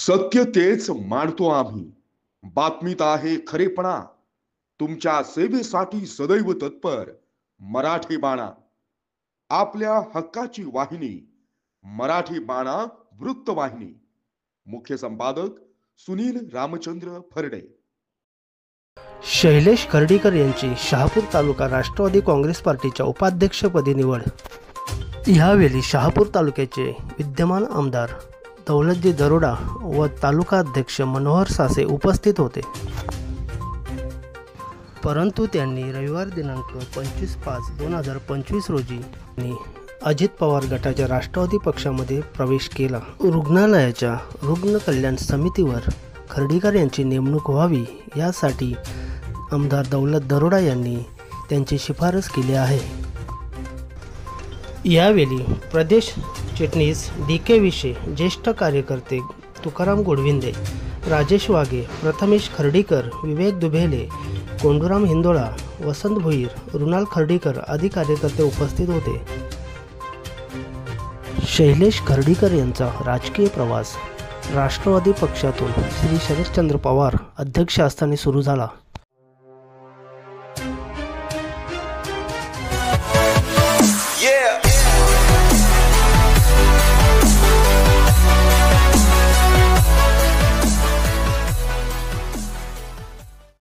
सत्य तेच मानतो आम्ही. बातमीत आहे खरेपणा. तुमच्या सेवेसाठी सदैव तत्पर. मराठी बाणा, आपल्या हक्काची वाहिनी. मराठी बाणा वृत्तवाहिनी. मुख्य संपादक सुनील रामचंद्र फरडे. शैलेश खर्डीकर यांची शहापूर तालुका राष्ट्रवादी काँग्रेस पार्टीच्या उपाध्यक्षपदी निवड. यावेळी शहापूर तालुक्याचे विद्यमान आमदार दौलतजी दरोडा व तालुका अध्यक्ष मनोहर सासे उपस्थित होते. परंतु त्यांनी रविवार दिनांक 25/5/2025 रोजी अजित पवार गटाच्या राष्ट्रवादी पक्षामध्ये प्रवेश केला. रुग्णालयाच्या रुग्ण कल्याण समितीवर खर्डीकर यांची नेमणूक व्हावी यासाठी आमदार दौलत दरोडा यांनी त्यांची शिफारस केली आहे. यावेळी प्रदेश चिटणीस DK विशे, ज्येष्ठ कार्यकर्ते तुकाराम गोडविंदे, राजेश वाघे, प्रथमेश खर्डीकर, विवेक दुभेले, कोंडूराम हिंदोळा, वसंत भोईर, रुणाल खर्डीकर आदी कार्यकर्ते उपस्थित होते. शैलेश खर्डीकर यांचा राजकीय प्रवास राष्ट्रवादी पक्षातून श्री शरदचंद्र पवार अध्यक्ष असताना सुरू झाला.